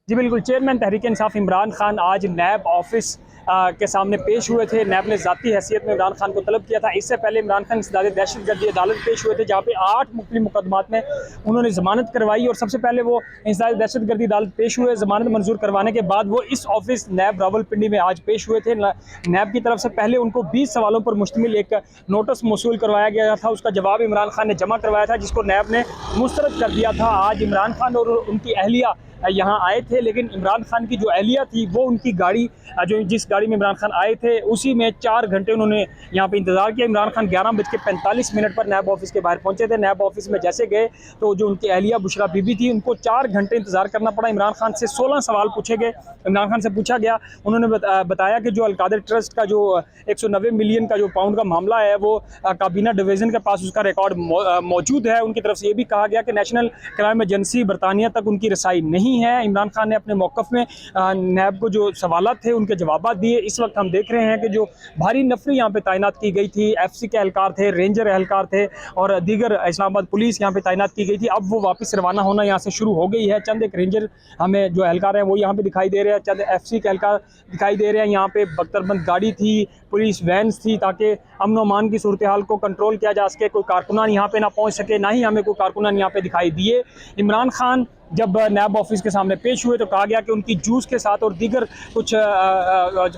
जी बिल्कुल, चेयरमैन तहरीक इंसाफ इमरान खान आज नैब ऑफिस के सामने पेश हुए थे। नैब ने ज़ाती हैसियत में इमरान खान को तलब किया था। इससे पहले इमरान खान इंसदाद दहशतगर्दी अदालत पेश हुए थे, जहाँ पे 8 मुख्तलिफ मुकदमात में उन्होंने ज़मानत करवाई। और सबसे पहले वो इंसदाद दहशतगर्दी अदालत पेश हुए। ज़मानत मंजूर करवाने के बाद वो इस ऑफिस नैब रावलपिंडी में आज पेश हुए थे। नैब की तरफ से पहले उनको 20 सवालों पर मुश्तमिल एक नोटिस मौसूल करवाया गया था। उसका जवाब इमरान खान ने जमा करवाया था, जिसको नैब ने मुस्तरद कर दिया था। आज इमरान खान और उनकी अहलिया यहाँ आए थे, लेकिन इमरान खान की जो अहलिया थी वो उनकी गाड़ी, जो जिस गाड़ी में इमरान खान आए थे, उसी में 4 घंटे उन्होंने यहाँ पे इंतज़ार किया। इमरान खान 11:45 पर नैब ऑफिस के बाहर पहुँचे थे। नैब ऑफिस में जैसे गए तो जो उनकी अहलिया बुशरा बीबी थी, उनको 4 घंटे इंतज़ार करना पड़ा। इमरान खान से 16 सवाल पूछे गए। इमरान खान से पूछा गया, उन्होंने बताया कि जो अलकादर ट्रस्ट का जो 190 मिलियन का जो पाउंड का मामला है, वो काबीना डिवीज़न के पास उसका रिकॉर्ड मौजूद है। उनकी तरफ से ये भी कहा गया कि नेशनल क्राइम एजेंसी बरतानिया तक उनकी रसाई नहीं है। इमरान खान ने अपने मौक़िफ़ में नैब को जो सवालात थे उनके जवाब दिए। इस वक्त हम देख रहे हैं कि जो भारी नफरी यहाँ पे तैनात की गई थी, FC के एहलकार थे, रेंजर एहलकार थे और दीगर इस्लामाबाद पुलिस यहाँ पे तैनात की गई थी। अब वो वापस रवाना होना यहाँ से शुरू हो गई है। चंद एक रेंजर हमें जो एहलकार हैं वो यहाँ पे दिखाई दे रहे हैं, चंद FC के एहलकार दिखाई दे रहे हैं। यहाँ पे बख्तरबंद गाड़ी थी, पुलिस वैन्स थी, ताकि अमन व अमान की सूरत हाल को कंट्रोल किया जा सके। कोई कारकुनान यहाँ पे ना पहुँच सके, ना ही हमें कोई कारकुनान यहाँ पे दिखाई दिए। इमरान खान जब नैब ऑफिस के सामने पेश हुए तो कहा गया कि उनकी जूस के साथ और दीगर कुछ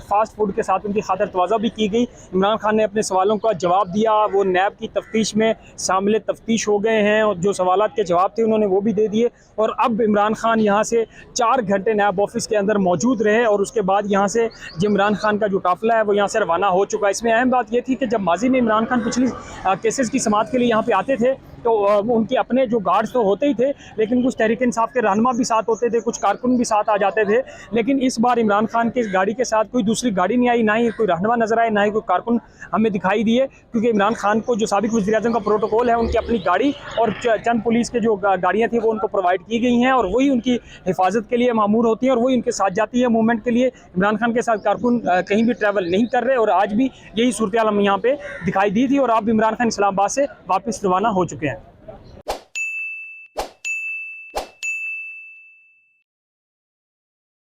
फास्ट फूड के साथ उनकी खातर तवाज़ा भी की गई। इमरान खान ने अपने सवालों का जवाब दिया। वो नैब की तफ्तीश में शामिल तफ्तीश हो गए हैं और जो सवालात के जवाब थे उन्होंने वो भी दे दिए। और अब इमरान खान यहाँ से 4 घंटे नैब ऑफिस के अंदर मौजूद रहे और उसके बाद यहाँ से जो इमरान खान का जो काफ़िला है वो यहाँ से रवाना हो चुका है। इसमें अहम बात ये थी कि जब माजी में इमरान खान पिछली केसेस की समाअत के लिए यहाँ पे आते थे तो उनके अपने जो गार्ड्स तो होते ही थे, लेकिन कुछ तहरीक इंसाफ के रहनुमा भी साथ होते थे, कुछ कारकुन भी साथ आ जाते थे। लेकिन इस बार इमरान खान की गाड़ी के साथ कोई दूसरी गाड़ी नहीं आई, ना ही कोई रहनुमा नजर आए, ना ही कोई कारकुन हमें दिखाई दिए, क्योंकि इमरान खान को जो साबिक वज़ीर-ए-आज़म का प्रोटोकॉल है, उनकी अपनी गाड़ी और चंद पुलिस के जो गाड़ियाँ थी वो उनको प्रोवाइड की गई हैं और वही उनकी हिफाजत के लिए मामूर होती हैं और वही उनके साथ जाती है मूवमेंट के लिए। इमरान खान के साथ कारकुन कहीं भी ट्रैवल नहीं कर रहे और आज भी यही सूरत हाल हमें यहाँ पे दिखाई दी थी और अब इमरान खान इस्लामाबाद से वापस रवाना हो चुके हैं।